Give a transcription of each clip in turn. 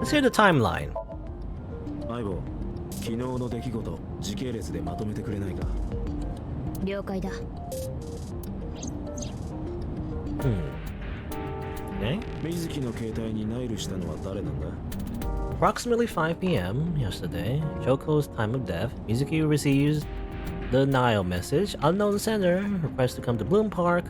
Let's hear the timeline. 相棒、昨日の出来事、時系列でまとめてくれないか。了解だ。Okay. 水木の携帯にナイルしたのは誰なんだ？ Approximately 5 p.m. yesterday, Shoko's time of death, Mizuki receives the Nile message. Unknown sender requests to come to Bloom Park.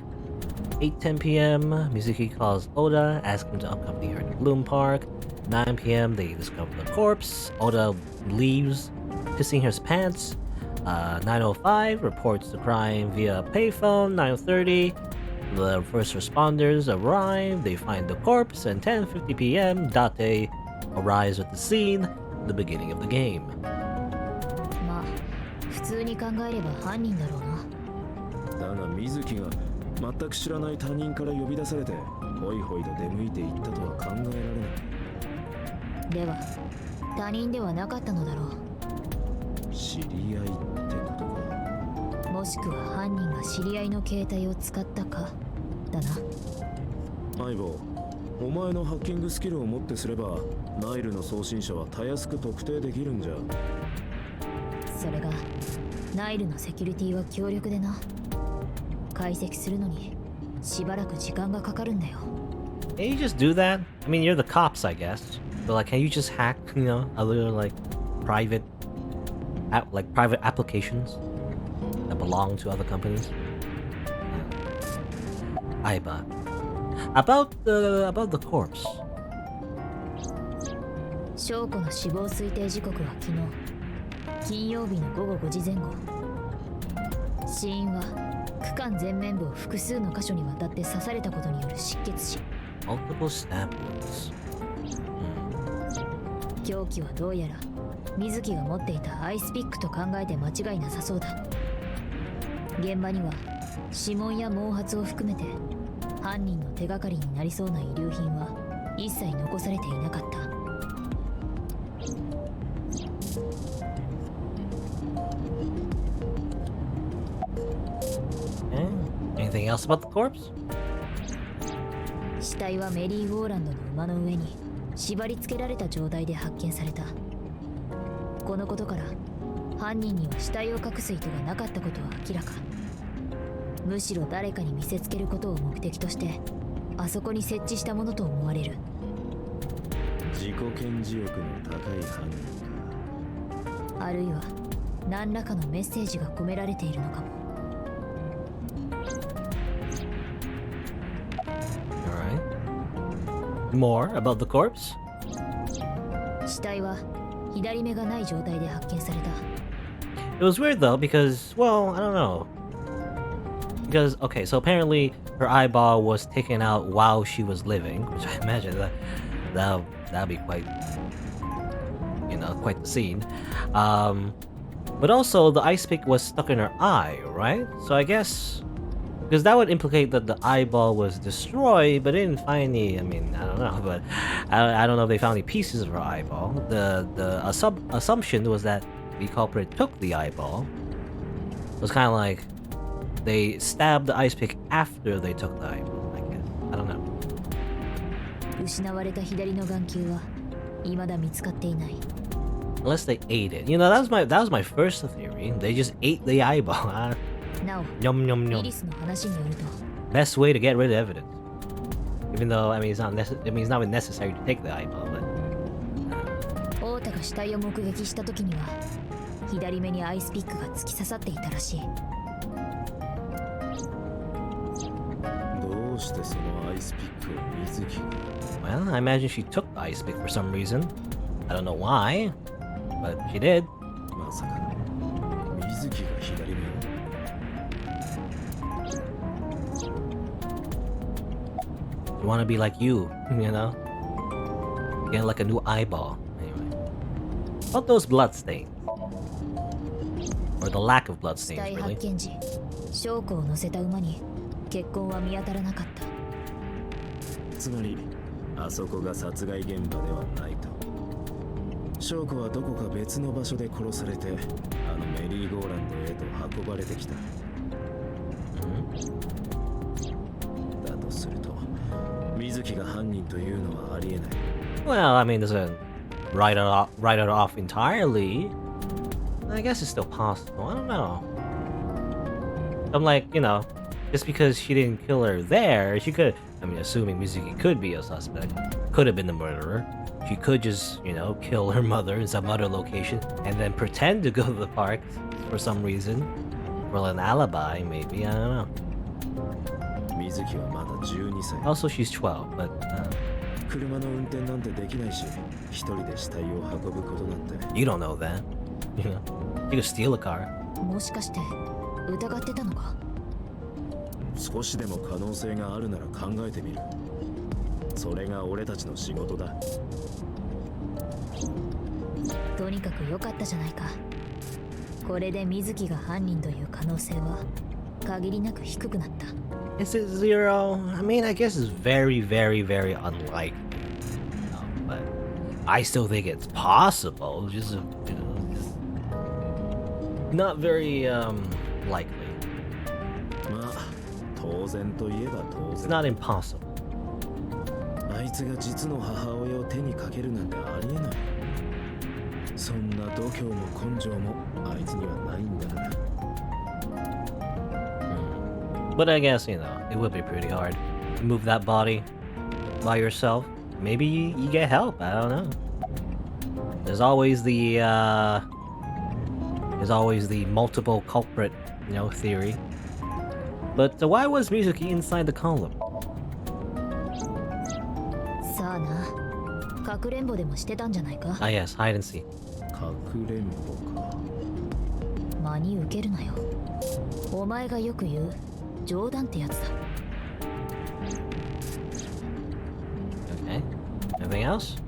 8:10 p.m. Mizuki calls Oda, asks him to accompany her to Bloom Park. 9 p.m. they discover the corpse. Oda leaves, pissing his pants. 9:05 reports the crime via payphone. 9:30 the first responders arrive. They find the corpse. And 10:50 p.m. Date arrives at the scene. The beginning of the game. まあ普通に考えれば犯人だろうな。だが水木が全く知らない他人から呼び出されてホイホイと出向いていったとは考えられない。では他人ではなかったのだろう。知り合いってことか。もしくは犯人が知り合いの携帯を使ったかだな。相棒、お前のハッキングスキルをもってすればナイルの送信者はたやすく特定できるんじゃ。それがナイルのセキュリティは強力でな。解析するのにしばらく時間がかかるんだよ。Can you just do that? I mean, you're the cops, I guess. So, like, can you just hack, you know, a little, like, private applications that belong to other companies? Aiba. About the corpse. 翔子の死亡推定時刻は昨日金曜日の午後5時前後。死因は躯幹前面部を複数の箇所にわたって刺されたことによる失血死。 Multiple stab wounds. 凶器はどうやら水木が持っていたアイスピックと考えて間違いなさそうだ。現場には指紋や毛髪を含めて犯人の手がかりになりそうな遺留品は一切残されていなかった。Anything else about the corpse? 死体はメリーゴーランドの馬の上に縛り付けられた状態で発見された。このことから犯人には死体を隠す意図がなかったことは明らか。むしろ誰かに見せつけることを目的としてあそこに設置したものと思われる。自己顕示欲の高い犯人か。あるいは何らかのメッセージが込められているのかも。More about the corpse? 死体は左目がない状態で発見された。 It was weird though because, well, I don't know. Because, okay, so apparently her eyeball was taken out while she was living, which I imagine that'd be quite, you know, quite the scene. But also the ice pick was stuck in her eye, right? So I guess because that would implicate that the eyeball was destroyed, but they didn't find any. I mean, I don't know, but I don't know if they found any pieces of her eyeball. The assumption was that the culprit took the eyeball. It was kind of like they stabbed the ice pick after they took the eyeball, I guess. I don't know. 失われた左の眼球は未だ見つかっていない。 Unless they ate it. You know, that was my first theory. They just ate the eyeball. なお、 Yum yum イ yum. リスの話によると Best way to get rid of evidence. Even though I mean it's not necessary to take the eyeball, but 太田が死体を目撃した時には左目にアイスピックが突き刺さっていたらしい。どうしてそのアイスピックを水木が。 well, I imagine she took the ice pick for some reason. I don't know why, but she did. まさか水木が左目を。You want to be like you know? Get like a new eyeball. Anyway. About those blood stains. Or the lack of blood 死 stains, 体 really. 発見時、翔子を乗せた馬に血痕は見当たらなかった。つまりあそこが殺害現場ではないと。翔子はどこか別の場所で殺されてあのメリーゴーランドへと運ばれてきた。だとすると水木が犯人というのはありえない。Well, I mean, doesn't write it off entirely. I guess it's still possible. I don't know. I'm like, you know, just because she didn't kill her there, she could. I mean, assuming Mizuki could be a suspect, could have been the murderer. She could just, you know, kill her mother in some other location and then pretend to go to the park for some reason. For an alibi, maybe. I don't know. 水木はまだ12歳。 Also, she's 12, but 車の運転なんてできないし、一人で死体を運ぶことなんて。 you don't know that. You know, you could steal a car. もしかして疑ってたのか？少しでも可能性があるなら考えてみる。それが俺たちの仕事だ。とにかく良かったじゃないか。これで水木が犯人という可能性は限りなく低くなった。 Is it 0? I mean, I guess it's very, very, very unlikely. But I still think it's possible. Just, you know, just not very likely. まあ、当然といえば当 It's 然。 not impossible. あいつが実の母親を手にかけるなんてありえない。そんな度胸も根性もあいつにはないんだから。 But I guess, you know, it would be pretty hard to move that body by yourself. Maybe you get help. I don't know. There's always the multiple culprit, you know, theory. But why was Mizuki inside the column? さあな、かくれんぼでもしてたんじゃないか。 Ah, yes, hide and seek. かくれんぼか。真に受けるなよ。お前がよく言う冗談ってやつだ。 Okay. Anything else?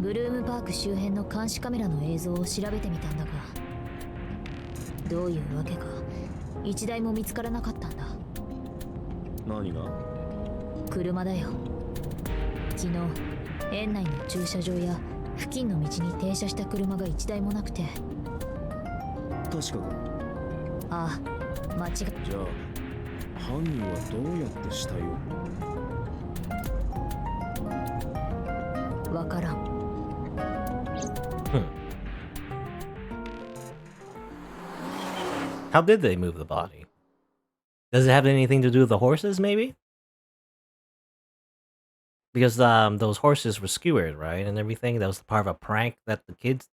ブルームパーク周辺の監視カメラの映像を調べてみたんだが、どういうわけか一台も見つからなかったんだ。何が？車だよ。昨日園内の駐車場や付近の道に停車した車が一台もなくて。確かか。ああ、間違い。じゃあ犯人はどうやって死体を？わからん。 How did they move the body? Does it have anything to do with the horses, maybe? Because those horses were skewered, right, and everything. That was part of a prank that the kids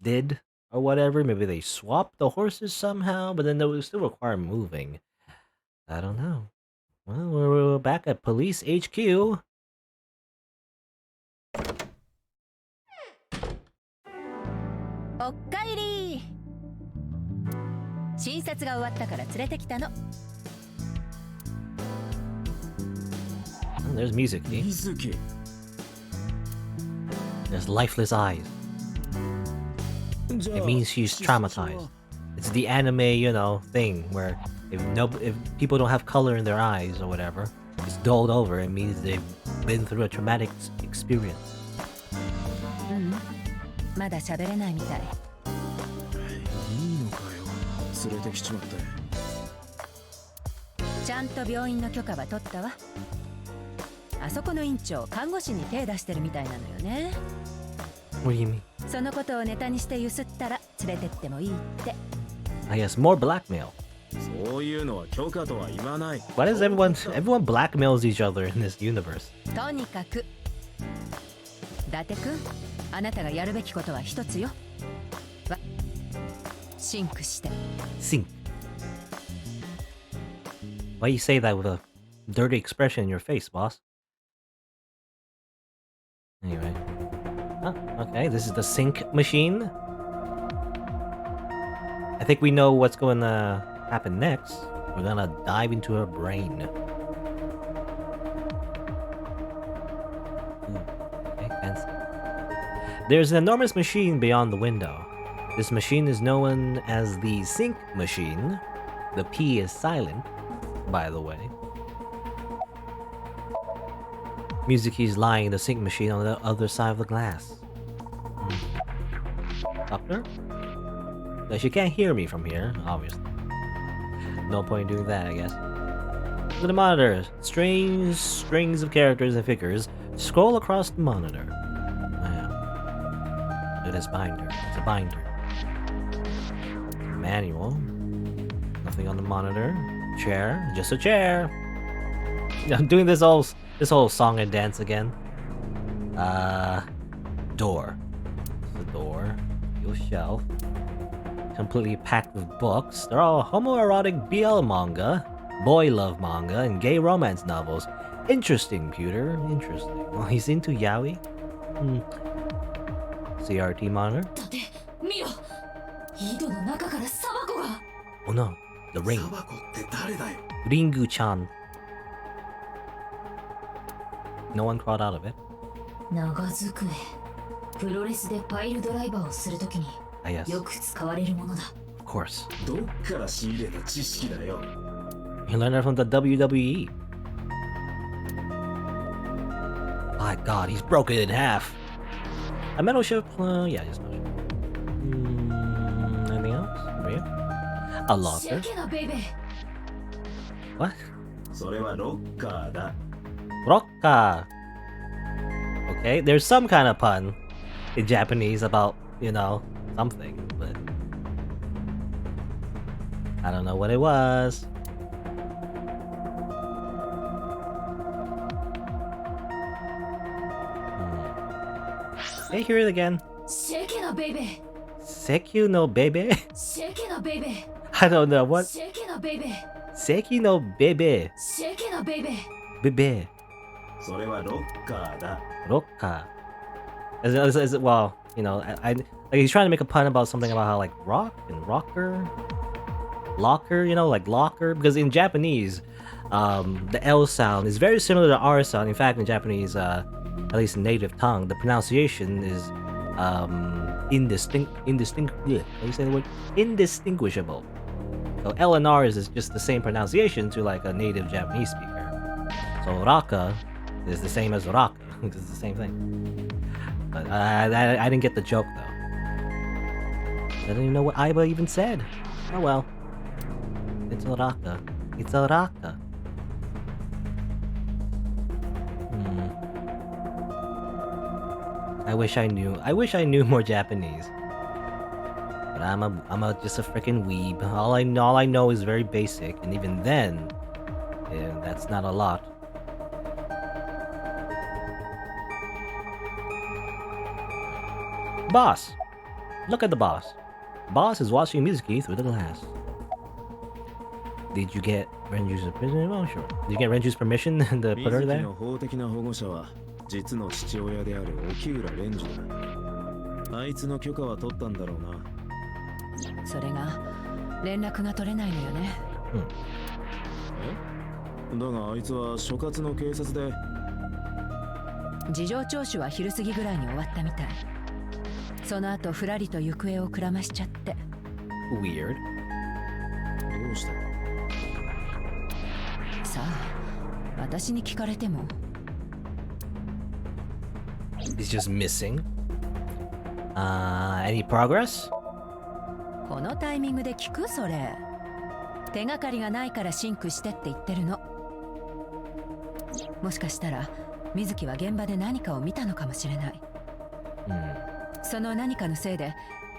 did, or whatever. Maybe they swapped the horses somehow, but then they would still require moving. I don't know. Well, we're back at Police HQ. おっかえり。診察が終わったから連れてきたの。 Oh, there's music. 水木。 There's lifeless eyes. It means she's traumatized. It's the anime, you know, thing where if people don't have color in their eyes or whatever, it's dulled over. It means they've been through a traumatic experience. まだ喋れないみたい。いいのかよ。連れてきちまって。ちゃんと病院の許可は取ったわ。あそこの院長、看護師に手出してるみたいなのよね。What do you mean? そのことをネタにしてゆすったら連れてってもいいって。I guess more blackmail. そういうのは許可とは言わない。 Why does everyone blackmails each other in this universe? とにかく。伊達くん、あなたがやるべきことは一つよ。シンクして。 Sink. Why you say that with a dirty expression in your face, boss? Anyway. Oh, okay, this is the sink machine. I think we know what's going to happen next. We're gonna dive into her brain. Okay, fancy. There's an enormous machine beyond the window. This machine is known as the sink machine. The P is silent, by the way. Mizuki's lying in the sink machine on the other side of the glass. Doctor? Now, she can't hear me from here, obviously. No point in doing that, I guess. Look at the monitor. Strange strings of characters and figures Scroll across the monitor. Wow. It is binder. It's a binder. Manual. Nothing on the monitor. Chair. Just a chair. I'm doing this whole song and dance again. Door. The door. Your shelf. Completely packed with books. They're all homoerotic BL manga, boy love manga, and gay romance novels. Interesting, Pewter. Interesting. Well, he's into yaoi. CRT monitor. だって見ろ、井戸の中からサバコが。 Oh no, the ring. サバコって誰だよ。 Ringu-chan. No one crawled out of it. 長机。プロレスでパイルドライバーをするときに Ah, yes. よく使われるものだ。 Of course. どっから仕入れた知識だよ。 You learned that from the WWE. My god, he's broken in half. A metal ship? Yeah, just metal ship. Anything else? Over here? A シ locker? ェケなベイベー。 What? それはロッカーだ。 Rocka. Okay, there's some kind of pun in Japanese about, you know, something, but I don't know what it was. Hey, hear it again. シェケなベイベー。 Sekyu no bebe? シェケなベイベー。 I don't know what. シェケなベイベー。 Seki no bebe. シェケなベイベー。 Bebe. それはロッカーだ。 Rocka. Is it, well, you know, I like he's trying to make a pun about something about how like rock and rocker, locker, you know, like locker, because in Japanese, the L sound is very similar to R sound. In fact, in Japanese, at least in native tongue, the pronunciation is indistinguishable. So L and R is just the same pronunciation to like a native Japanese speaker. So raka is the same as raka. It's the same thing. But I didn't get the joke though. I didn't even know what Aiba even said. Oh well. It's a raka. It's a raka. I wish I knew more Japanese. But I'm just a freaking weeb. All I know is very basic, and even then, yeah, that's not a lot. Boss! Look at the boss. Boss is watching Mizuki through the glass. Did you get Renju's permission? Oh, sure. Did you get Renju's permission to put her 水木 there? の法的な保護者は実の父親である沖浦蓮司だ。あいつの許可は取ったんだろうな。それが連絡が取れないのよね。だがあいつは所轄の警察で。事情聴取は昼過ぎぐらいに終わったみたい。その後ふらりと行方をくらましちゃって。Weird. どうした？さあ、私に聞かれても。He's just missing. Any progress? このタイミングで聞くそれ。手がかりがないからシンクしてって言ってるの。もしかしたら水木は現場で何かを見たのかもしれない。その何かのせいで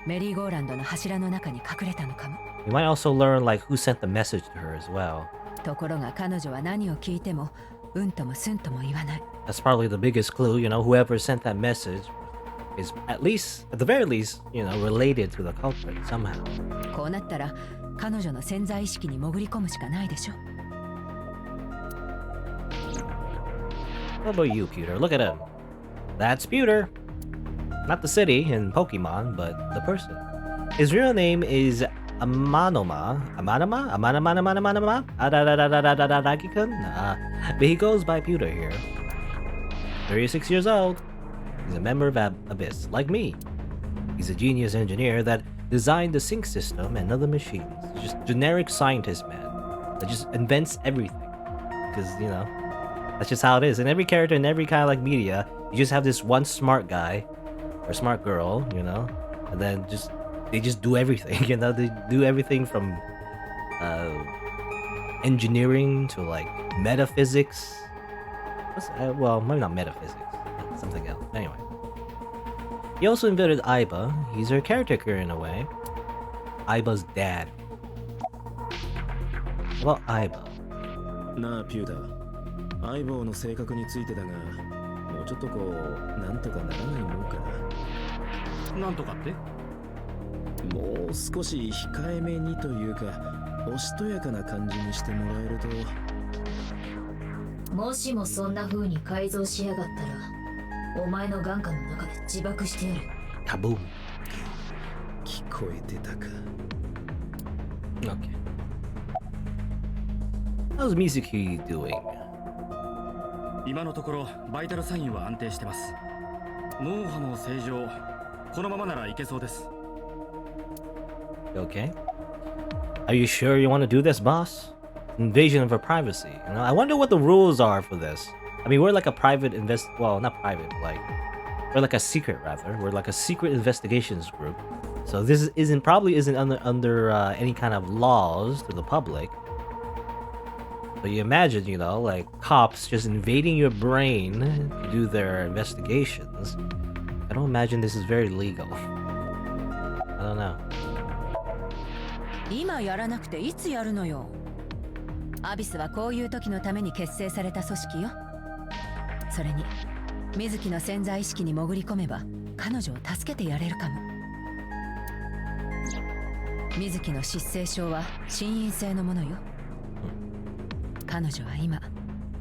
メリーゴーランドの柱の中に隠れたのかも。We might also learn like who sent the message to her as well. ところが彼女は何を聞いてもうんともすんとも言わない。That's probably the biggest clue, you know, whoever sent that message is at the very least, you know, related to the culprit somehow. こうなったら彼女の潜在意識に潜り込むしかないでしょ。What about you, Pewter? Look at him. That's Pewter. Not the city in Pokemon, but the person. His real name is Amanoma. But he goes by Pewter here. 36 years old. He's a member of Abyss, like me. He's a genius engineer that designed the sync system and other machines. He's just generic scientist, man. That just invents everything. Because, you know, that's just how it is. In every character, in every kind of like media, you just have this one smart guy or smart girl, you know, and then they just do everything, you know, they do everything from engineering to like metaphysics. Well, maybe not metaphysics. something else. Anyway. He also invented Aiba. He's her caretaker in a way. Aiba's dad. What about Aiba? なあピューダー、相棒の性格についてだが、もうちょっとこうなんとかならないもんかな。なんとかって？もう少し控えめにというか、おしとやかな感じにしてもらえると。もしもそんな風に改造しやがったら、お前の眼下の中で自爆してやる。Kaboom. 聞こえてたか。Okay. How's Mizuki doing? 今のところバイタルサインは安定してます。脳波も正常。このままならいけそうです。Okay. Are you sure you want to do this, boss? Invasion of her privacy. You know, I wonder what the rules are for this. I mean, we're like a private well, not private, like we're like a secret rather. We're like a secret investigations group. So this probably isn't under any kind of laws to the public. But you imagine, you know, like cops just invading your brain to do their investigations. I don't imagine this is very legal. I don't know. 今やらなくていつやるのよ。アビスはこういう時のために結成された組織よ。それに水木の潜在意識に潜り込めば彼女を助けてやれるかも。水木の失声症は心因性のものよ。彼女は今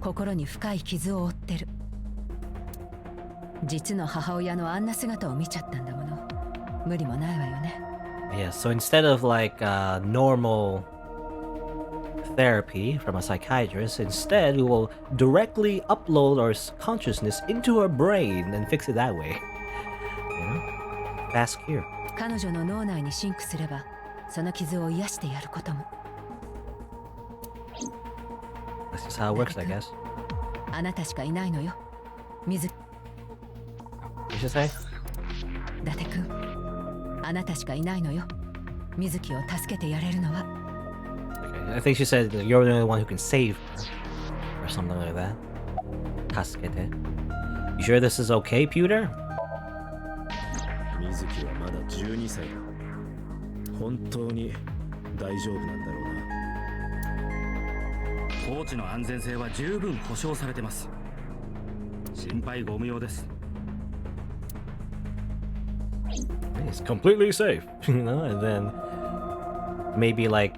心に深い傷を負ってる。実の母親のあんな姿を見ちゃったんだもの。無理もないわよね。Yeah, so instead of like normal therapy from a psychiatrist, instead we will directly upload our consciousness into her brain and fix it that way. You know? Fast cure. 彼女の脳内にシンクすれば、その傷を癒してやることも。That's just how it works, I guess. あなたしかいないのよ。水。You should say? 伊達くん。あなたしかいないのよ。水木を助けてやれるのは。Okay, I think she said you're the only one who can save her. Or something like that. Tasukete. You sure this is okay, Pewter? 水木はまだ12歳だ。本当に大丈夫なんだろうな。コーチの安全性は十分保証されてます。心配ご無用です。It's completely safe, you know, and then maybe like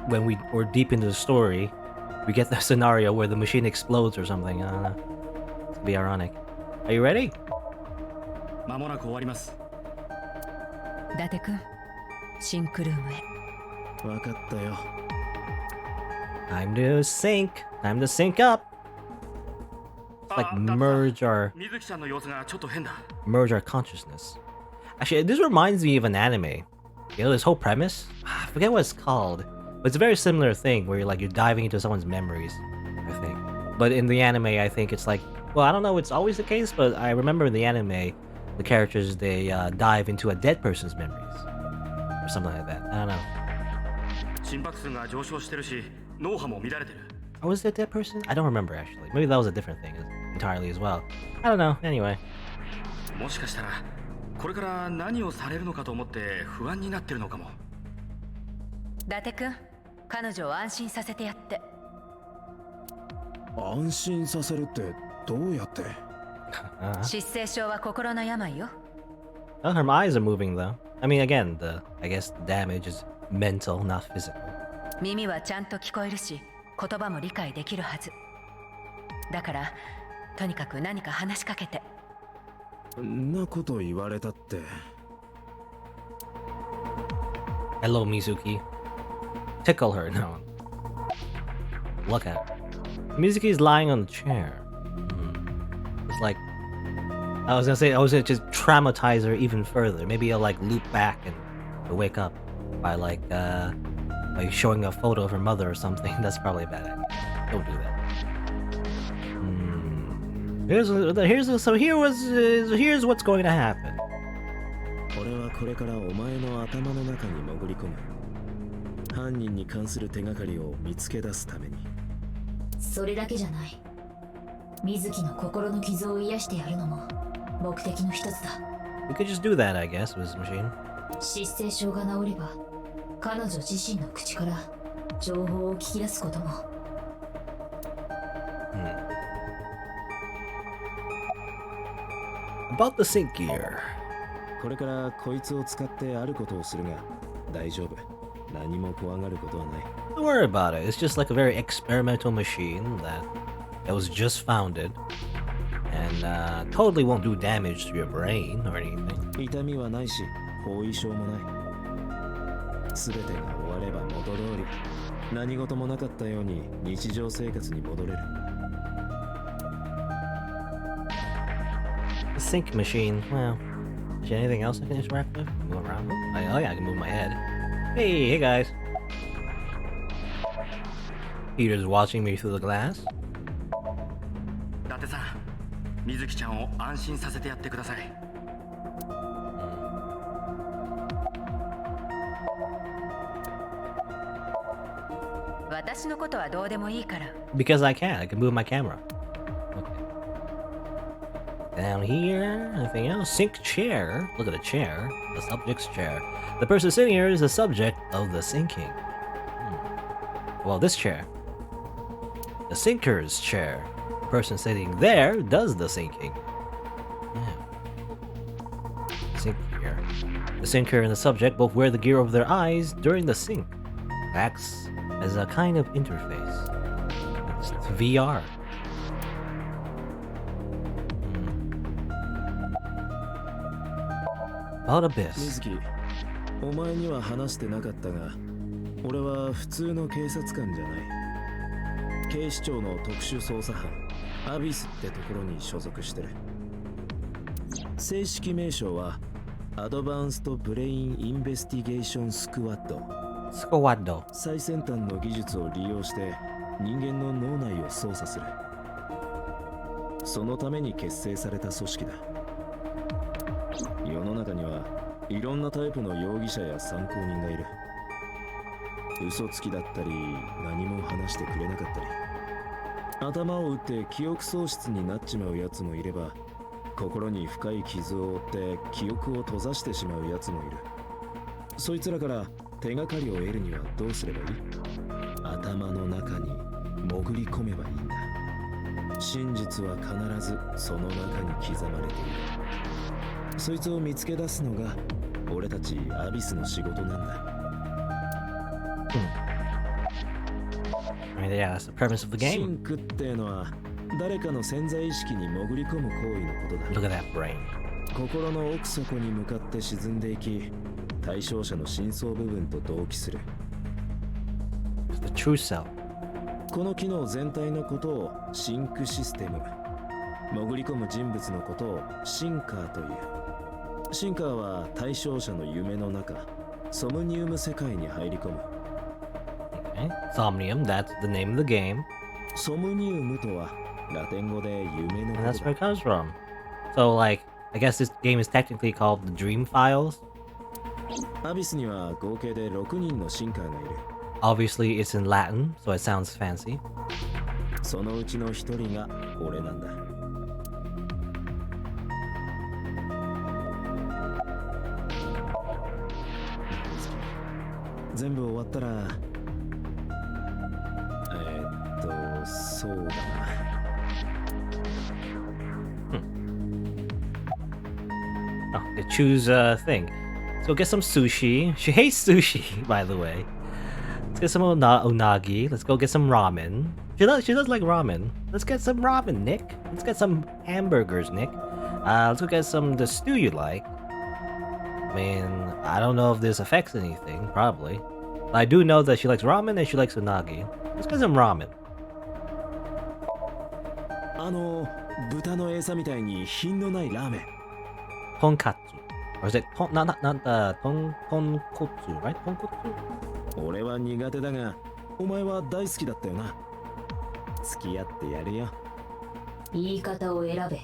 when we're deep into the story, we get the scenario where the machine explodes or something. I don't know. It's gonna be ironic. Are you ready? 間もなく終わります。伊達くん、シンクルームへ。分かったよ。Time to sync. Time to sync up. It's like merge our 水木ちゃんの様子がちょっと変だ。merge our consciousness. Actually, this reminds me of an anime. You know, this whole premise? I forget what it's called. But it's a very similar thing where you're diving into someone's memories, I think. But in the anime, I think it's like, well, I don't know if it's always the case, but I remember in the anime, the characters, they dive into a dead person's memories. Or something like that. I don't know. 心拍数が上昇してるし、脳波も乱れてる。Oh, was it a dead person? I don't remember, actually. Maybe that was a different thing entirely as well. I don't know. Anyway. もしかしたらこれから何をされるのかと思って不安になってるのかも。伊達くん、彼女を安心させてやって。安心させるってどうやって？失声症は心の病よ。Well, her eyes are moving though. I mean, again, I guess the damage is mental, not physical. 耳はちゃんと聞こえるし、言葉も理解できるはず。だから、とにかく何か話しかけて。なこと言われたって。Hello, Mizuki. Tickle her. No. Look at her. Mizuki is lying on the chair. It's like I was gonna just traumatize her even further. Maybe I'll loop back and wake up by showing a photo of her mother or something. That's probably a bad idea. Don't do that. Here's what's going to happen. 俺はこれからお前の頭の中に潜り込む。犯人に関する手がかりを見つけ出すために。それだけじゃない。水木の心の傷を癒してやるのも目的の一つだ。 We could just do that, I guess, with this machine. 失声症が治れば彼女自身の口から情報を聞き出すことも。About the sync gear. これからこいつを使ってあることをするが大丈夫。何も怖がることはない。 Don't worry about it. It's just like a very experimental machine that was just founded. And totally won't do damage to your brain or anything. 痛みはないし後遺症もない。全てが終われば元通り何事もなかったように日常生活に戻れる。 The sync machine, well, is there anything else I can interact with? Move around? Oh yeah, I can move my head. Hey guys. Peter's watching me through the glass. 伊達さん、水木ちゃんを安心させてやってください。私のことはどうでもいいから。 Because I can move my camera. Okay. Down here, anything else? Sync chair. Look at the chair. The subject's chair. The person sitting here is the subject of the syncing. Well, this chair. The sinker's chair. The person sitting there does the syncing. Yeah. Sync gear. The sinker and the subject both wear the gear over their eyes during the sync. Acts as a kind of interface. It's VR. About Abyss. 水木、お前には話してなかったが、俺は普通の警察官じゃない。警視庁の特殊捜査班、アビスってところに所属してる。正式名称は、アドバンスト・ブレイン・インベスティゲーション・スクワッド。Squad. 最先端の技術を利用して人間の脳内を操作する。そのために結成された組織だ。世の中にはいろんなタイプの容疑者や参考人がいる。嘘つきだったり何も話してくれなかったり、頭を打って記憶喪失になっちまうやつもいれば、心に深い傷を負って記憶を閉ざしてしまうやつもいる。そいつらから手がかりを得るにはどうすればいい？頭の中に潜り込めばいいんだ。真実は必ずその中に刻まれている。そいつを見つけ出すのが俺たちアビスの仕事なんだ。I mean, yeah, that's the premise of the シ game. ンクってのは誰かの潜在意識に潜り込む行為のことだ。 Look at that brain. 心の奥底に向かって沈んでいき、対象者の深層部分と同期する。 It's the true self. この機能全体のことをシンクシステム、潜り込む人物のことをシンカーという。シンカーは対象者の夢の中、ソムニウム世界に入り込む。 Okay. Somnium, that's the name of the game. ソムニウムとはラテン語で夢の And こ that's と where だ。 it comes from. So, like, I guess this game is technically called the Dream Files. アビスには合計で6人のシンカーがいる。 Obviously, it's in Latin, so it sounds fancy. そのうちの1人が俺なんだ。全部終わったら、そうだな。Oh, they choose a thing. So get some sushi. She hates sushi, by the way. Let's get some unagi. Let's go get some ramen. She does like ramen. Let's get some ramen, Nick. Let's get some hamburgers, Nick. Let's go get some the stew you like. I mean, I don't know if this affects anything, probably. But I do know that she likes ramen and she likes unagi. Let's get some ramen. 豚の餌みたいに品のないラーメン。 Tonkatsu. Or is it tonkotsu, right? Tonkotsu? 俺は苦手だが、お前は大好きだったよな。付き合ってやるよ。言い方を選べ。だって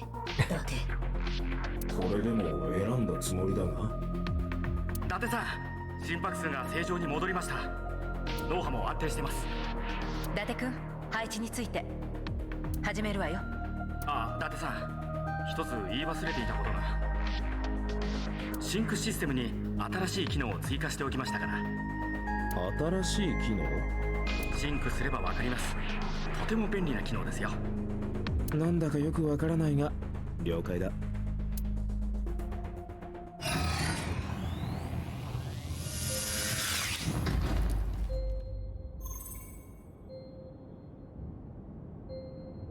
これでも選んだつもりだが。伊達さん、心拍数が正常に戻りました。脳波も安定してます。伊達くん、配置について始めるわよ。あ、伊達さん、一つ言い忘れていたことが。シンクシステムに新しい機能を追加しておきましたから。新しい機能？シンクすればわかります。とても便利な機能ですよ。なんだかよくわからないが了解だ。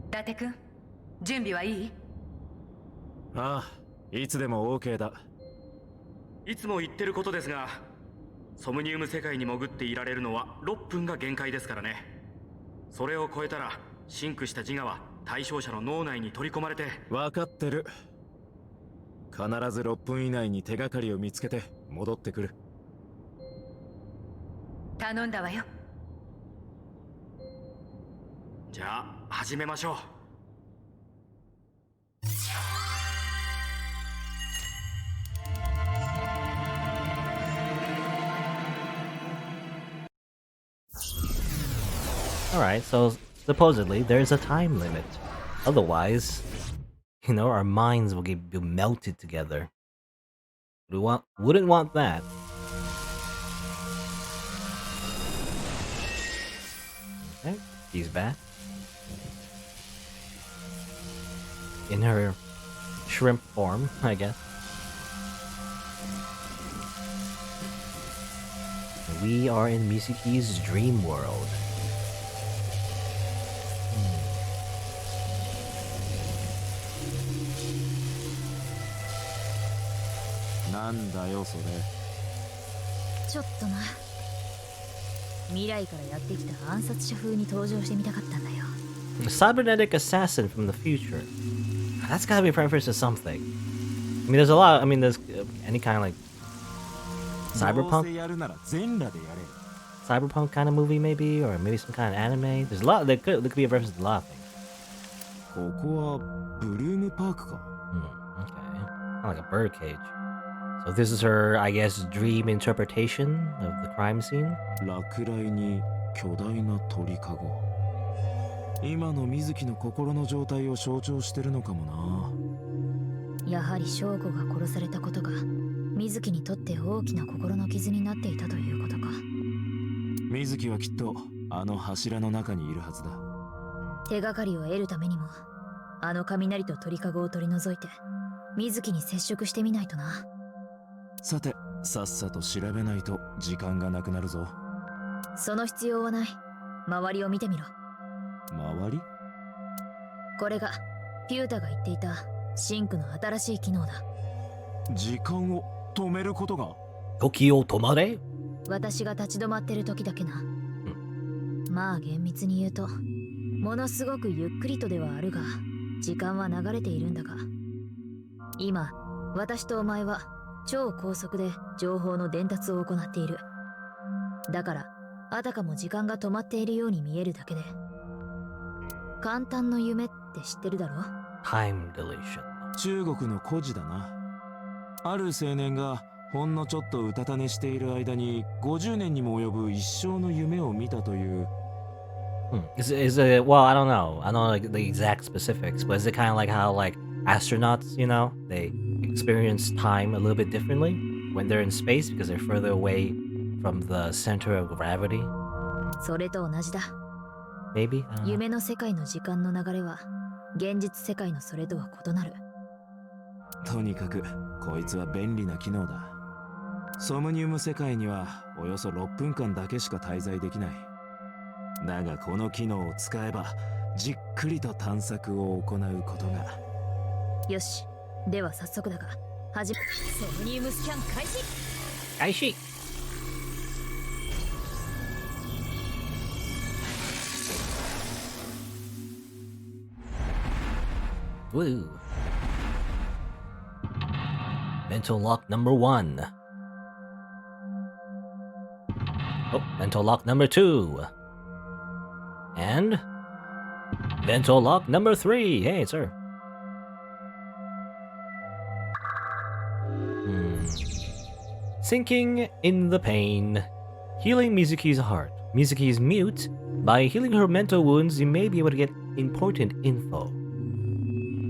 伊達君、準備はいい？ああ、いつでも OK だ。いつも言ってることですが、ソムニウム世界に潜っていられるのは6分が限界ですからね。それを超えたらシンクした自我は対象者の脳内に取り込まれて。分かってる。必ず6分以内に手がかりを見つけて戻ってくる。頼んだわよ。じゃあ始めましょう。Alright, so supposedly there's a time limit. Otherwise, our minds will get melted together. Wouldn't want that. Okay, she's back. In her shrimp form, I guess. We are in Mizuki's dream world.ちょっとな。未来からやってきた暗殺者風に登場してみたかったんだよ。A cybernetic assassin from the future. That's gotta be a reference to something. I mean, there's a lot. I mean, there's any kind of like cyberpunk kind of movie, maybe, or maybe some kind of anime. There's a lot. There could be a reference to a lot of things. ここはブルームパークか。 Okay, kind of like a birdcage. So this is her, I guess, dream interpretation of the crime scene. 落雷に巨大な鳥かご。今の水木の心の状態を象徴してるのかもな。やはり翔子が殺されたことが水木にとって大きな心の傷になっていたということか。水木はきっとあの柱の中にいるはずだ。手がかりを得るためにもあの雷と鳥かごを取り除いて水木に接触してみないとな。さて、さっさと調べないと時間がなくなるぞ。その必要はない。周りを見てみろ。周り？これがピュータが言っていたシンクの新しい機能だ。時間を止めることが？時を止まれ？私が立ち止まってる時だけな。まあ厳密に言うとものすごくゆっくりとではあるが時間は流れているんだが、今私とお前は超高速で情報の伝達を行っている。だからあたかも時間が止まっているように見えるだけで。簡単の夢って知ってるだろ？ Time dilation. 中国の故事だな。ある青年がほんのちょっとうたた寝している間に50年にも及ぶ一生の夢を見たという。Is it, well, I don't know. I don't know like, the exact specifics, but is it kind of like how like astronauts, they experience time a little bit differently when they're in space because they're further away from the center of gravity? それと同じだ。Maybe? 夢の世界の時間の流れは現実世界のそれとは異なる。とにかくこいつは便利な機能だ。ソムニウム世界にはおよそ6分間だけしか滞在できない。だがこの機能を使えばじっくりと探索を行うことが。よし、では早速だがソムニウムスキャン開始。開始。Woo. Mental lock number 1. Oh, mental lock number 2. And mental lock number 3. Hey, sir. Sinking in the pain. Healing Mizuki's heart. Mizuki is mute. By healing her mental wounds, you may be able to get important info.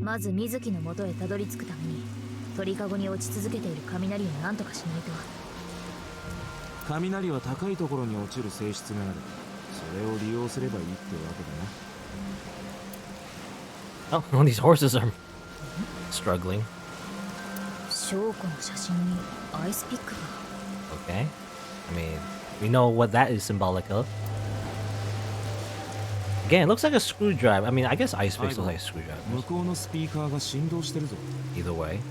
まず水木の元へたどり着くために鳥かごに落ち続けている雷を何とかしないと。雷は高いところに落ちる性質がある。それを利用すればいいってわけだな。 Oh, well, these horses are struggling. 証拠の写真にアイスピックが。 Okay. I mean, we know what that is symbolic of. Again, it looks like a screwdriver. I mean, I guess ice picks look like 向 screwdrivers. こうのスピーカーが振動してるぞ。 Either way. なる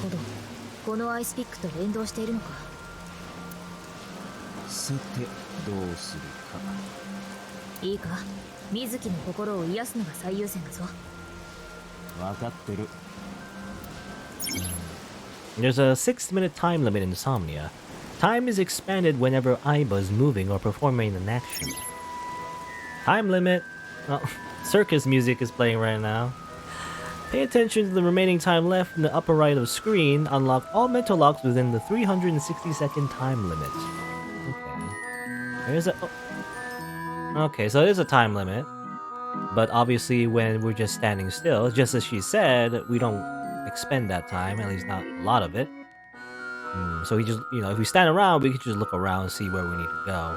ほど。このアイスピックと連動しているのか。さてどうするか。いいか、水木の心を癒すのが最優先だぞ。分かってる。 There's a 6-minute time limit in Somnia. Time is expanded whenever Aiba is moving or performing an action. Time limit. Oh, circus music is playing right now. Pay attention to the remaining time left in the upper right of the screen. Unlock all mental locks within the 360-second time limit. Okay. There's a... Oh. Okay, so there's a time limit. But obviously when we're just standing still, just as she said, we don't expend that time, at least not a lot of it. So we just, if we stand around, we can just look around and see where we need to go.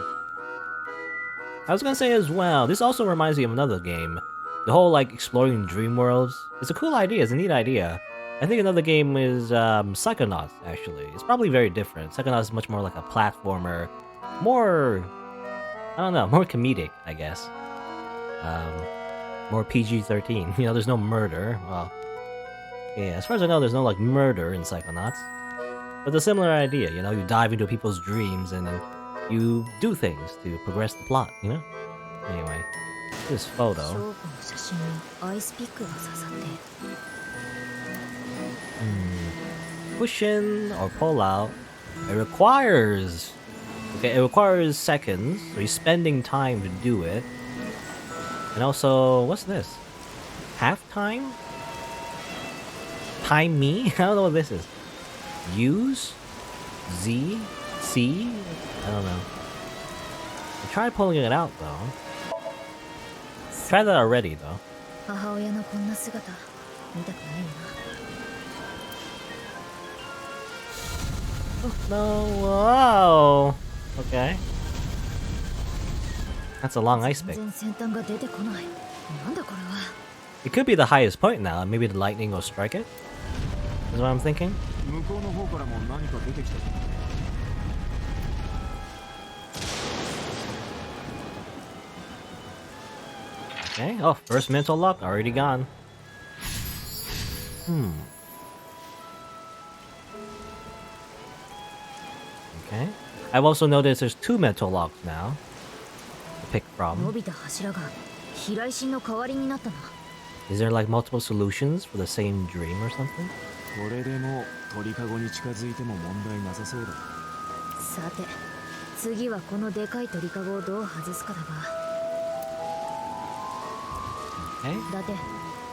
I was gonna say as well, this also reminds me of another game. The whole, like, exploring dream worlds. It's a cool idea, it's a neat idea. I think another game is Psychonauts, actually. It's probably very different. Psychonauts is much more like a platformer. More, I don't know, more comedic, I guess. More PG-13. There's no murder. Well, yeah, as far as I know, there's no, like, murder in Psychonauts. But a similar idea, you dive into people's dreams and then you do things to progress the plot, Anyway, this photo. 証拠の写真にアイスピックが刺さって。Push in or pull out. It requires... Okay, it requires seconds, so you're spending time to do it. And also, what's this? Half time? Time me? I don't know what this is. Use? Z? C? I don't know. I tried pulling it out though. Tried that already though. 母親のこんな姿見たくないよな。 No, whoa. Okay. That's a long ice pick. 全然先端が出てこない。なんだこれは。 It could be the highest point now. Maybe the lightning will strike it? Is what I'm thinking. 向こうの方からも何か出てきた。 Okay. Oh, first mental lock already gone. Okay. I've also noticed there's 2 mental locks now to pick 伸 from. びた柱が飛来心の代わりになったな。 Is there like multiple solutions for the same dream or something? これでもう鳥かごに近づいても問題なさそうだ。さて、次はこのでかい鳥かごをどう外すかだが。 Okay. だって、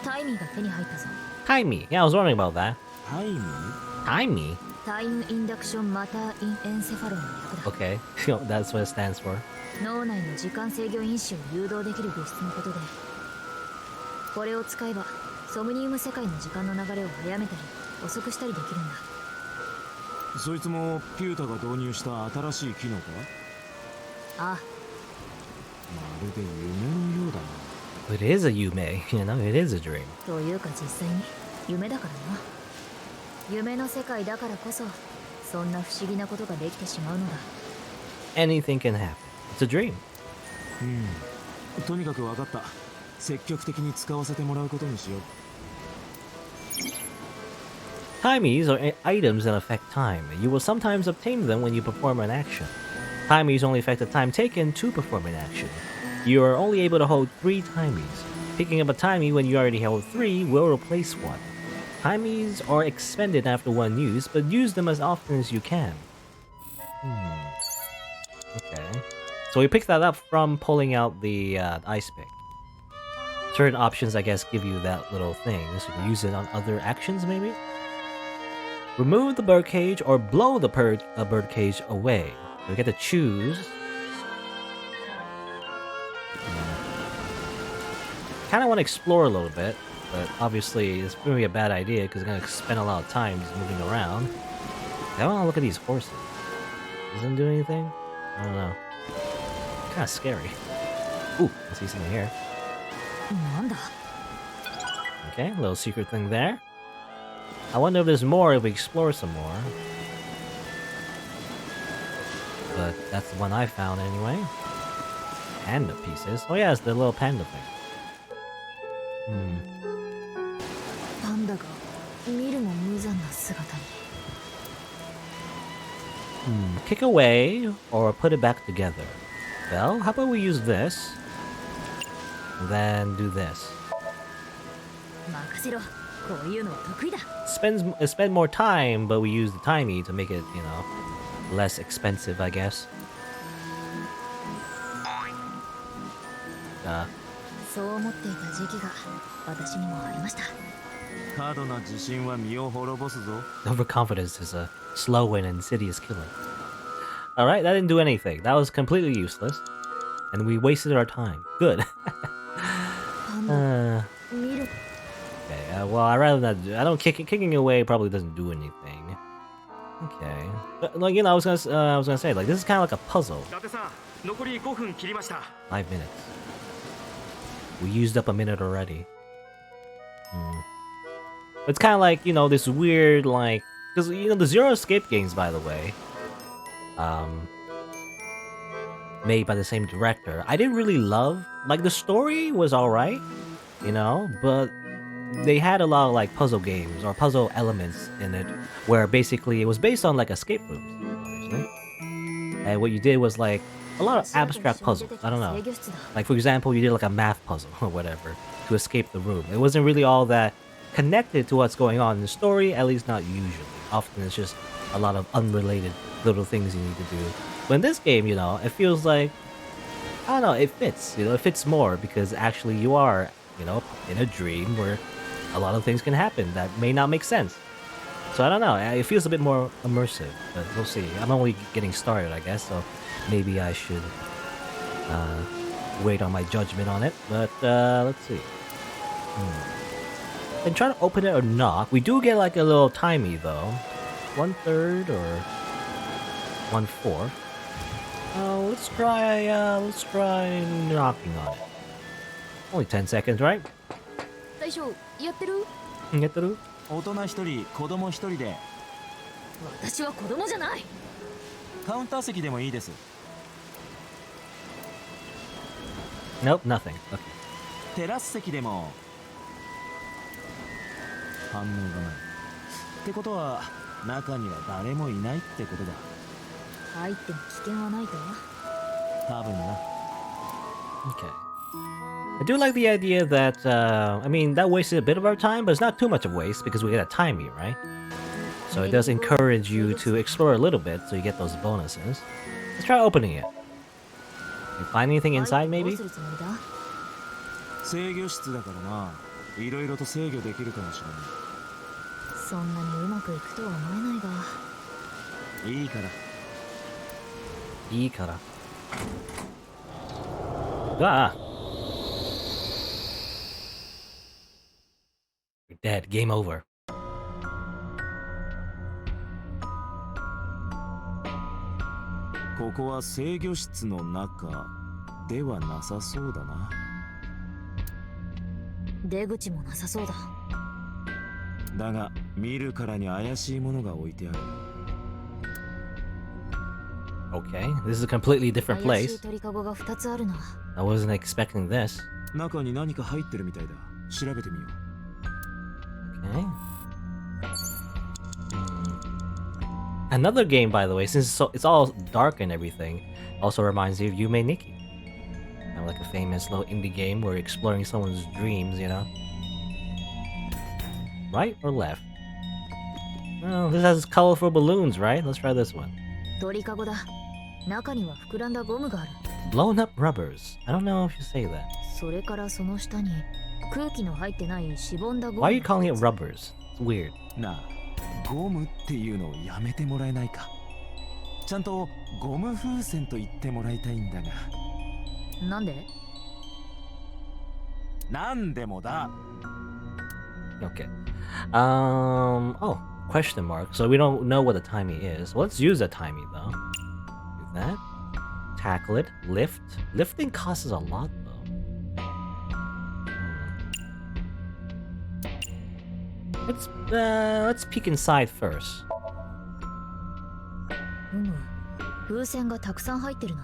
タイミーが手に入ったぞ。 Time me. Yeah, I was wondering about that. タイミー？ Time me? タイムインダクションマターインエンセファロンの略だ。 Okay. That's what it stands for. 脳内の時間制御因子を誘導できる物質のことで、これを使えばソムニウム世界の時間の流れを早めたり遅くしたりできるんだ。そいつもピュータが導入した新しい機能か？ああ、まるで夢のようだな。 It is a yume. It is a dream. というか実際に夢だからな。夢の世界だからこそそんな不思議なことができてしまうのだ。 Anything can happen. It's a dream. とにかく分かった。積極的に使わせてもらうことにしよう。 Timies are items that affect time. You will sometimes obtain them when you perform an action. Timies only affect the time taken to perform an action. You are only able to hold 3 timies. Picking up a timie when you already hold 3 will replace one. Timies are expended after one use, but use them as often as you can. Okay. So we picked that up from pulling out the ice pick. Certain options, I guess, give you that little thing, so you can use it on other actions, maybe? Remove the birdcage or blow the birdcage away. So we get to choose kind of want to explore a little bit, but obviously it's going to be a bad idea because I'm going to spend a lot of time just moving around. I want to look at these horses. Doesn't do anything? I don't know. Kind of scary. Ooh, I see something here. なんだ Okay, a little secret thing there. I wonder if there's more if we explore some more. But that's the one I found anyway. Panda pieces. Oh yeah, it's the little panda thing. パンダが見るも無残な姿に Kick away or put it back together. Well, how about we use this? Then do this. 任せろこういうのは得意だ Spend more time, but we use the timey to make it, you know, less expensive, I guess. そう思っていた時期が私にもありました 過度な自信は身を滅ぼすぞ。 Overconfidence is a slow and insidious killer. Alright, that didn't do anything. That was completely useless. And we wasted our time. Good. パンダ見る Okay, well, I'd rather not do. I don't kicking away probably doesn't do anything. Okay, but, like, you know, I was gonna say, like, this is kind of like a puzzle. 伊達さん残り5分切りました 5 minutes. We used up a minute already. It's kind of like, you know, this weird, like, because, you know, the Zero Escape games, by the way, made by the same director. I didn't really love, like, the story was alright, you know, but they had a lot of, like, puzzle games or puzzle elements in it, where basically it was based on, like, escape rooms, obviously. And what you did was, like, a lot of abstract puzzles. I don't know. Like, for example, you did, like, a math puzzle or whatever to escape the room. It wasn't really all that connected to what's going on in the story, at least not usually. Often it's just a lot of unrelated little things you need to do. But in this game, you know, it feels like, I don't know, it fits, you know, it fits more because actually you are, you know, in a dream where a lot of things can happen that may not make sense. So I don't know, it feels a bit more immersive, but we'll see. I'm only getting started, I guess, so maybe I should wait on my judgment on it, but let's see. And try to open it or not. We do get like a little timey though. 1/3 or 1/4. Let's try knocking on it. Only 10 seconds, right? 大将やってる Get through? 大人1人、子供1人で私は子供じゃない カウンター席でもいいです。 Nope, nothing. Okay. テラス席でも反応がない。ってことは中には誰もいないってことだ。入っても危険はないと多分な。 Okay. I do like the idea that, I mean, that wasted a bit of our time, but it's not too much of waste because we get a timey, right? So it does encourage you to explore a little bit so you get those bonuses. Let's try opening it. You find anything inside, maybe? どうするつもりだ制御室だからな。いろいろと制御できるかもしれない。そんなにうまくいくとは思えないがいいから。いいから。Ah! You're dead. Game over. ここは制御室の中ではなさそうだな。出口もなさそうだだが見るからに怪しいものが置いてある。 Okay, this is a completely different 怪し place. い鳥かごが2つあるな I wasn't expecting this. 中に何か入ってるみたいだ。調べてみよう。 Okay. Another game, by the way, since it's all dark and everything, also reminds you of Yume Nikki. Kind of like a famous little indie game where you're exploring someone's dreams, you know? Right or left? Well, this has colorful balloons, right? Let's try this one. 鳥かごだ中には膨らんだゴムがある Blown up rubbers. I don't know if you say that. それからその下に空気の入ってないしぼんだゴム Why are you calling it rubbers? It's weird. なあ、ゴムっていうのをやめてもらえないか。ちゃんとゴム風船と言ってもらいたいんだが。なんでなんでもだ。 Okay. Oh, question mark. So we don't know what a timey is. Let's use a timey though. Do that. Tackle it. Lift. Lifting costs a lot though. Let's peek inside first. 風船がたくさん入ってるな。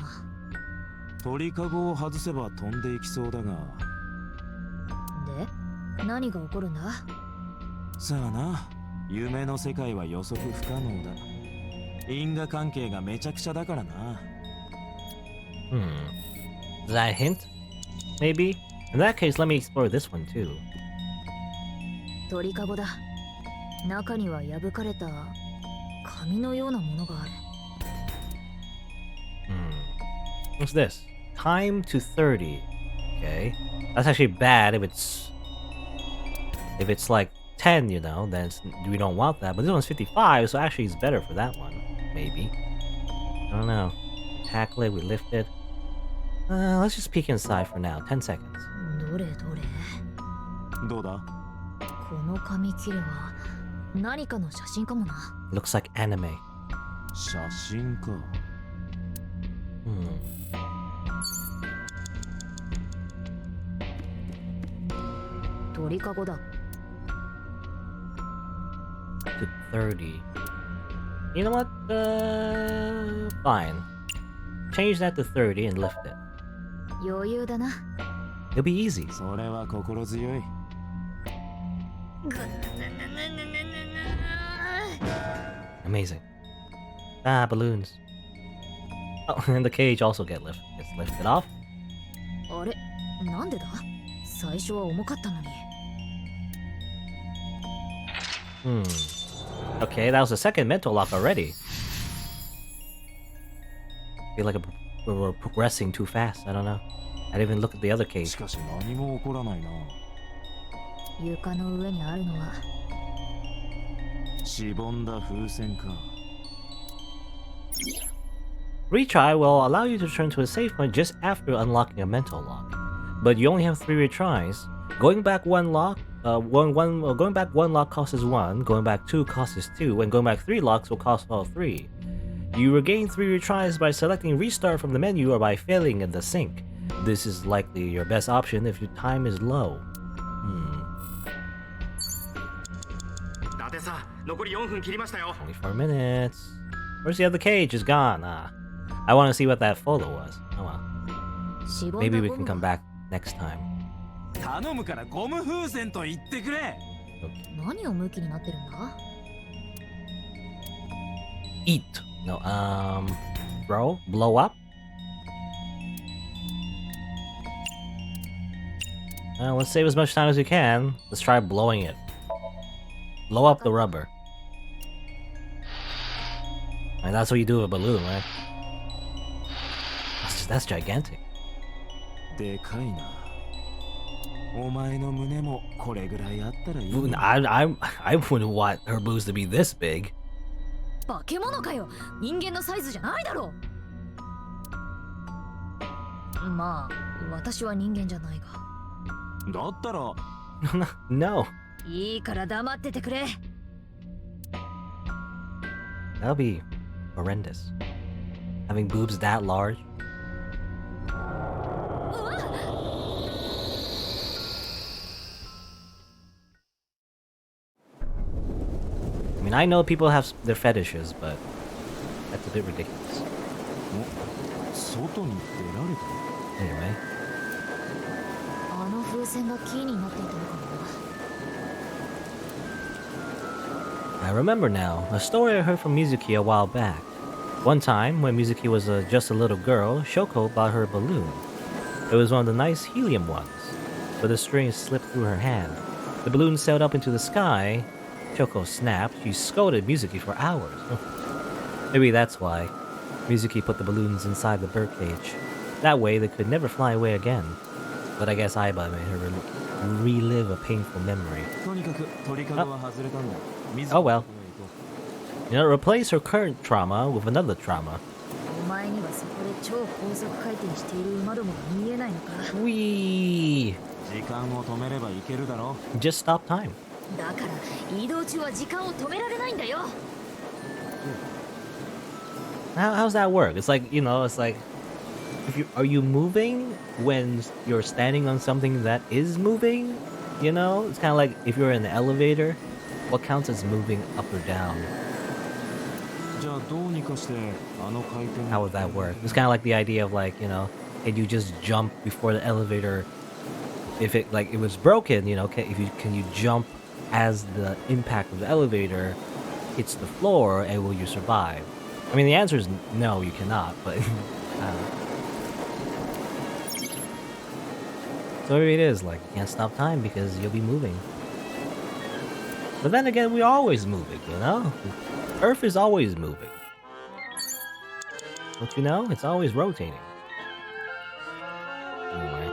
鳥かごを外せば飛んでいきそうだが。で、何が起こるんだ？さあな、夢の世界は予測不可能だ。因果関係がめちゃくちゃだからな。Is that a hint? Maybe? In that case, let me explore this one too. 鳥かごだ。中には破かれた紙のようなものがある。What's this? Time to 30. Okay. That's actually bad if it's like 10, you know, then we don't want that. But this one's 55, so actually it's better for that one. Maybe. I don't know. Tackle it, we lift it. Let's just peek inside for now. 10 seconds. どれどれ。どうだ？この紙切れは何かの写真かもな。Looks like anime. 写真か。鳥かごだ。To 30. You know what? Fine. Change that to 30 and lift it. 余裕だな。It'll be easy. それは心強い。Amazing. Ah, balloons. Oh, and the cage also gets lifted off. あれ、なんでだ？最初は重かったのに。Okay, that was the second mental lock already. Feel like we're progressing too fast. I don't know. I didn't even look at the other し cage. かし何も起こらないな。床の上にあるのはしぼんだ風船か。Retry will allow you to return to a save point just after unlocking a mental lock, but you only have 3 retries. Going back one lock costs 1, going back 2 costs 2, and going back 3 locks will cost all 3. You regain 3 retries by selecting restart from the menu or by failing in the sink. This is likely your best option if your time is low. 伊達さん、残り4分切りましたよ。 24 minutes. Where's the other cage? It's gone. I want to see what that photo was. Oh well. しぼんだ Maybe we ゴ can ム come が back next time. 頼むからゴム風船と言ってくれ。何を向きになってるんだ？ Eat. No, throw? Blow up? Let's save as much time as we can. Let's try blowing it. Blow up the rubber. And that's what you do with a balloon, right? That's gigantic. でかいな。お前の胸もこれぐらいあったらいい。I wouldn't want her boobs to be this big. 化け物かよ。人間のサイズじゃないだろう。まあ、私は人間じゃないが。だったら No. いいから黙っててくれ。That'll be horrendous. Having boobs that large. I mean, I know people have their fetishes, but that's a bit ridiculous. 外に出られた。 Anyway, あの風船がキーになっていたのかも I remember now, a story I heard from Mizuki a while back. One time, when Mizuki was just a little girl, Shoko bought her a balloon. It was one of the nice helium ones, but the string slipped through her hand. The balloon sailed up into the sky. Shoko snapped. She scolded Mizuki for hours. Maybe that's why Mizuki put the balloons inside the birdcage. That way, they could never fly away again. But I guess Aiba made her relive a painful memory. とにかく鳥かごは外れたんだ。水 Oh well. You know, replace her current trauma with another trauma. お前にはそこで超高速回転している馬どもが見えないのか。 Whee! 時間止めればいけるだろ。 Just stop time. だから移動中は時間を止められないんだよ。 How's that work? It's like, you know, it's like, are you moving when you're standing on something that is moving? You know, it's kind of like if you're in the elevator, what counts as moving up or down? じゃあどうにかしてあの回転。 How would that work? It's kind of like the idea of like, you know, can you just jump before the elevator? If it like it was broken, you know, can you jump as the impact of the elevator hits the floor, and will you survive? I mean, the answer is no, you cannot. But I don't know. So maybe it is like you can't stop time because you'll be moving. But then again, we're always moving, you know? Earth is always moving. Don't you know? It's always rotating. Anyway.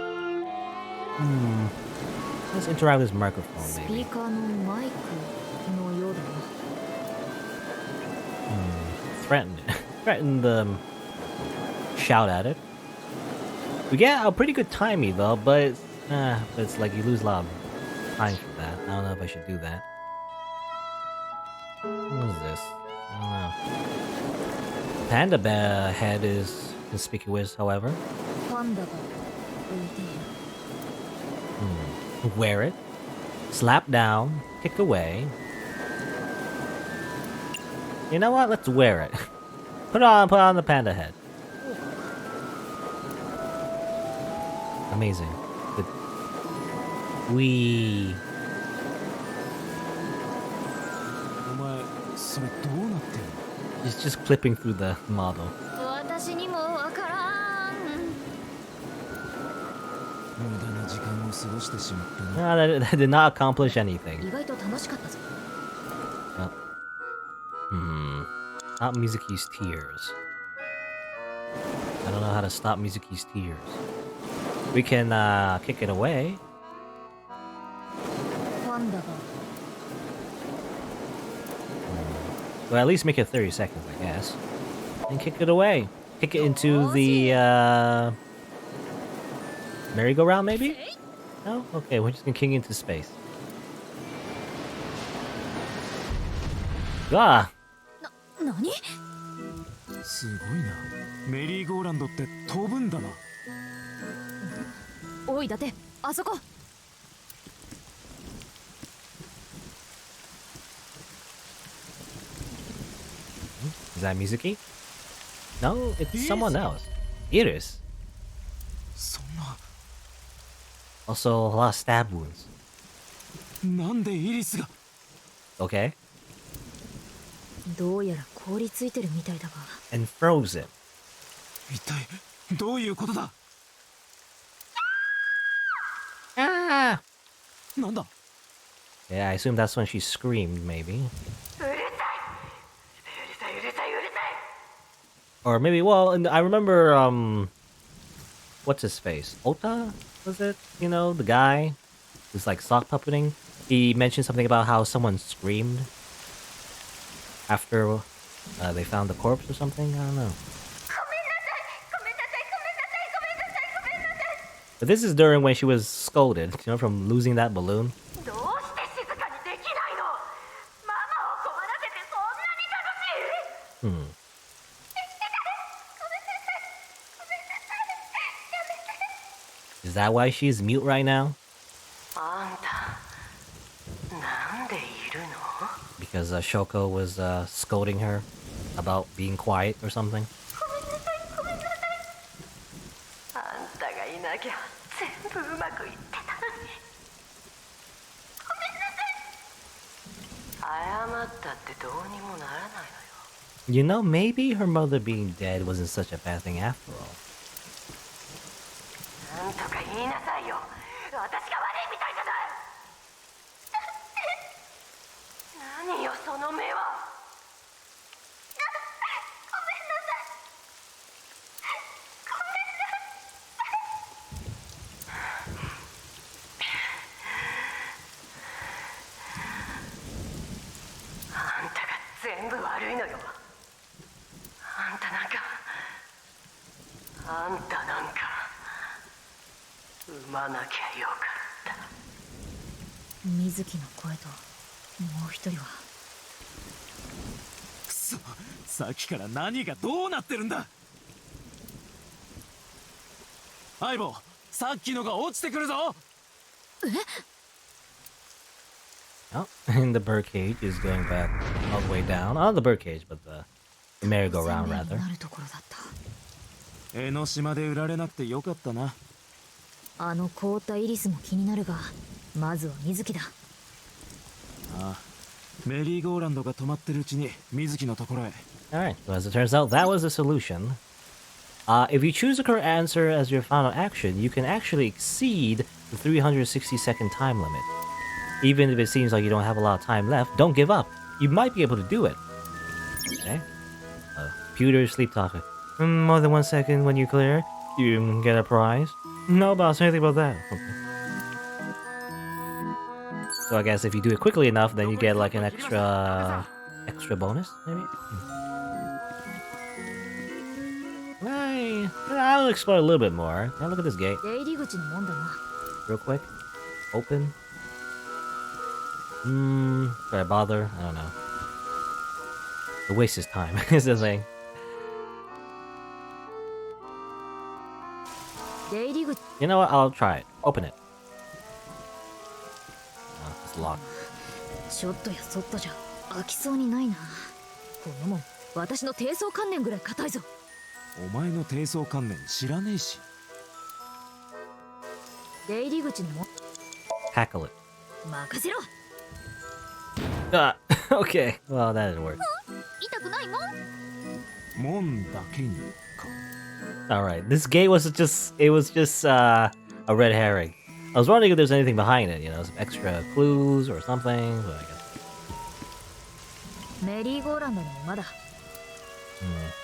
Let's interact with this microphone, ス maybe. ピーカーのマイクのようだな。Threaten it. Threaten the shout at it. We get a pretty good timing though, but it's like you lose a lot of time for that. I don't know if I should do that. What is this? I don't know. Panda bear head is conspicuous, however. パンダが浮いている。 Wear it. Slap down. Kick away. You know what? Let's wear it. Put on the panda head. Amazing. Good. Wee. お前それどうなってんの？ He's just clipping through the model. 私にもわからん。無駄な時間を過ごしてしまったな。 No, that did not accomplish anything. 意外と楽しかったぞ。 Stop Mizuki's tears. I don't know how to stop Mizuki's tears. We can kick it away. パンダが Well, at least make it 30 seconds, I guess. And kick it away. Kick it into the merry-go-round, maybe? No? Okay, we're just gonna kick it into space. Ah! 何？すごいな。メリーゴーランドって飛ぶんだな。おいだってあそこ。 Is that Mizuki? No, it's someone else. Iris. そんな。 Also, a lot of stab wounds. なんでイリスが。 Okay? どうやら凍りついてるみたいだが。 And frozen. 一体どういうことだ。 Ah! なんだ。 Yeah, I assume that's when she screamed, maybe. Or maybe, well, and I remember, what's his face? Ota? Was it? You know, the guy who's like sock puppeting? He mentioned something about how someone screamed after they found the corpse or something? I don't know. But this is during when she was scolded, you know, from losing that balloon. Is that why she's mute right now? Because Shoko was scolding her about being quiet or something? You know, maybe her mother being dead wasn't such a bad thing after all. 水木の声ともう一人は。くそ、さっきから何がどうなってるんだ。相棒、さっきのが落ちてくるぞ。Oh, and the birdcage is going back all the way down. Not the birdcage, but the merry-go-round, rather. なるところだった。江ノ島で売られなくてよかったな。あの凍ったイリスも気になるが、まずは水木だ。ああ、メリーゴーランドが止まってるうちに水木のところへ。Alright, so as it turns out, that was the solution. If you choose the correct answer as your final action, you can actually exceed the 360-second time limit. Even if it seems like you don't have a lot of time left, don't give up. You might be able to do it. Okay. Pewter sleep talker. More than 1 second when you clear, you get a prize. No boss, anything about that. Okay. So I guess if you do it quickly enough, then you get like an extra bonus, maybe? I'll explore a little bit more. Now look at this gate. 出入り口のもんだな。 Real quick. Open. Should I bother? I don't know. The waste is time, is the thing. 出入り口。 You know what? I'll try it. Open it. Oh, it's locked. ちょっとやそっとじゃ飽きそうにないな。このもん、私の低層観念ぐらい硬いぞ。お前の低層観念知らねえし。出入り口のもん。 Tackle it. 任せろ。 Okay. Well, that didn't work. 痛くないもん。もんだけにか。Alright. This gate was just a red herring. I was wondering if there's anything behind it, you know, some extra clues or something, but I guess. メリーゴーランドの馬だ。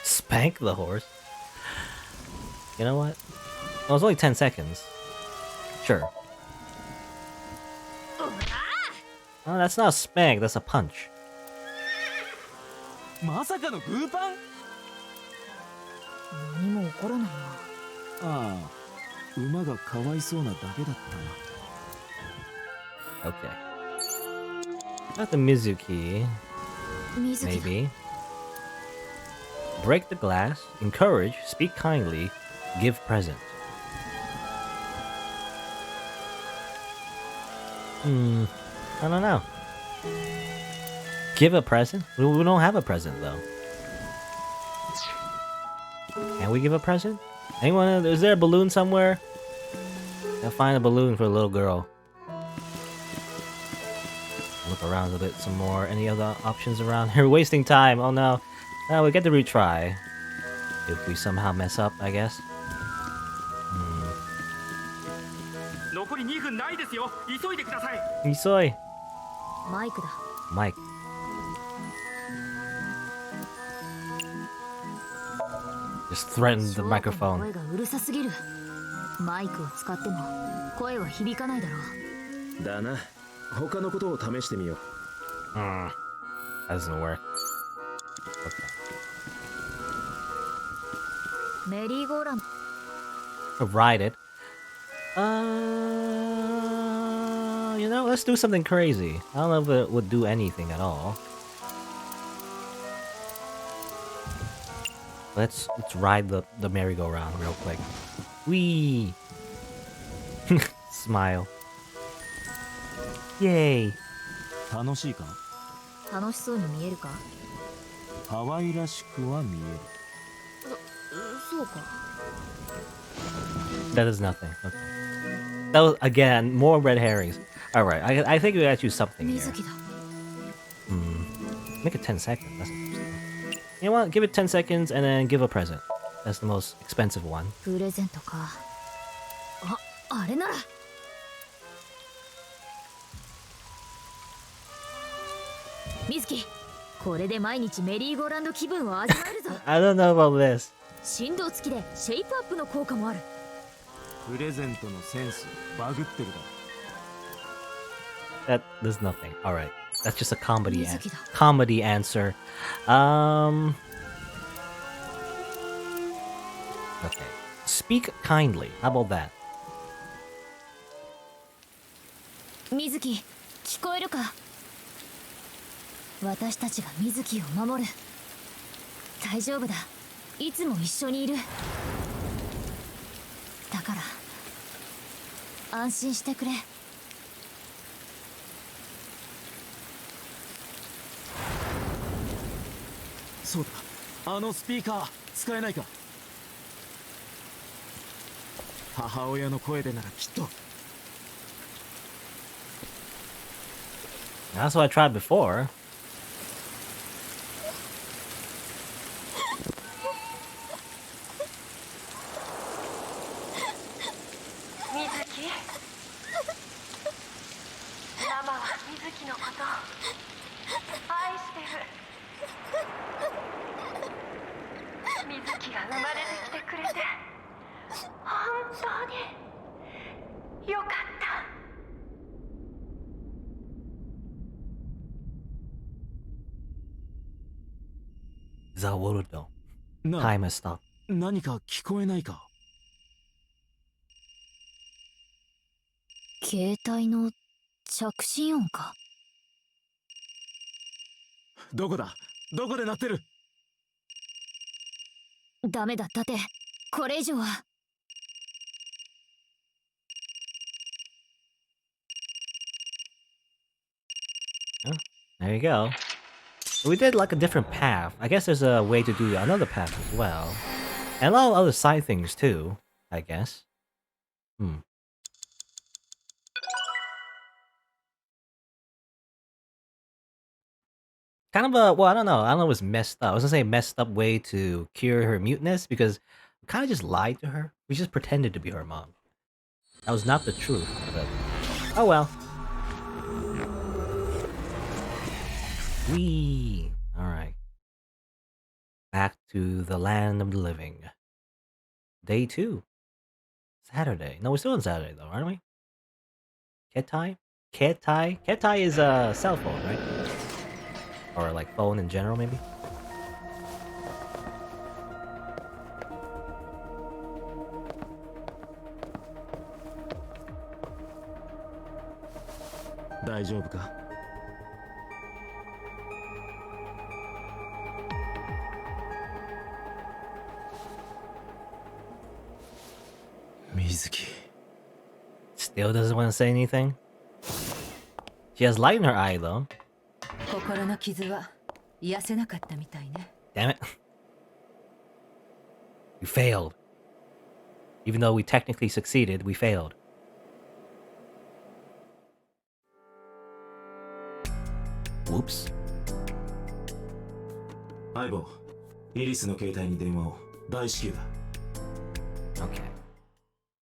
Spank the horse? You know what? It was only 10 seconds. Sure. Oh, that's not a spank, that's a punch. まさかのグーパン。何も起こらないな。ああ、馬がかわいそうなだけだった Okay. Got the Mizuki, 水木だ。 maybe. Break the glass, encourage, speak kindly, give present. I don't know. Give a present? We don't have a present though. Can we give a present? Anyone? Is there a balloon somewhere? I'll find a balloon for a little girl. Look around a bit some more. Any other options around here? Wasting time. Oh no. We get to retry. If we somehow mess up, I guess. 残り2分ないですよ。急いでください。 Isoi. マイクだ。 Mike. Just threatened the 声 microphone. がうるさすぎる。マイクを使っても声は響かないだろう。だな。他のことを試してみよう。That doesn't work. Okay. メリーゴーランド。 Ride it. You know, let's do something crazy. I don't know if it would do anything at all. Let's ride the merry-go-round real quick. Whee! Smile. Yay! 楽しいか？楽しそうに見えるか？可愛らしくは見えそうか。 That is nothing. Okay. That was, again, more red herrings. Alright, I think we gotta choose something here. 水木だ。 Make it 10 seconds. That's interesting. You know what? Give it 10 seconds and then give a present. That's the most expensive one. プレゼントか。あれなら。水木、これで毎日メリーゴーランド気分を味わえるぞ。 I don't know about this. 振動付きでシェイプアップの効果もある。る。プレゼントのセンスバグってるだろ。 There's nothing. Alright. That's just a comedy Mizuki da. comedy answer. Okay. Speak kindly. How about that? 水木、聞こえるか。私たちが水木を守る。大丈夫だ、いつも一緒にいる。だから安心してくれ。そうだ、あのスピーカー使えないか。母親の声でならきっと。 That's what I tried before. 水木、ママは水木のこと愛してる。水木が生まれてきてくれて本当によかった。ザ・ウォルド。な、 Time has stopped. 何か聞こえないか。携帯の着信音か。どこだ、どこで鳴ってる。ダメだ、だってこれ以上は。There you go. We did like a different path. I guess there's a way to do another path as well. And a lot of other side things too, I guess. Kind of a, well, I don't know. I don't know if it's messed up. I was gonna say messed up way to cure her muteness because we kind of just lied to her. We just pretended to be her mom. That was not the truth, but oh well. Wee. Alright. Back to the land of the living. Day 2. Saturday. No, we're still on Saturday though, aren't we? Ketai? Ketai? Ketai is a cell phone, right? Or like phone in general, maybe? Mizuki. Still doesn't want to say anything? She has light in her eye though. 心の傷は癒せなかったみたいね。 Damn it. We failed. Even though we technically succeeded, we failed. Whoops. 相棒、イリスの携帯に電話を。大至急だ。 Okay.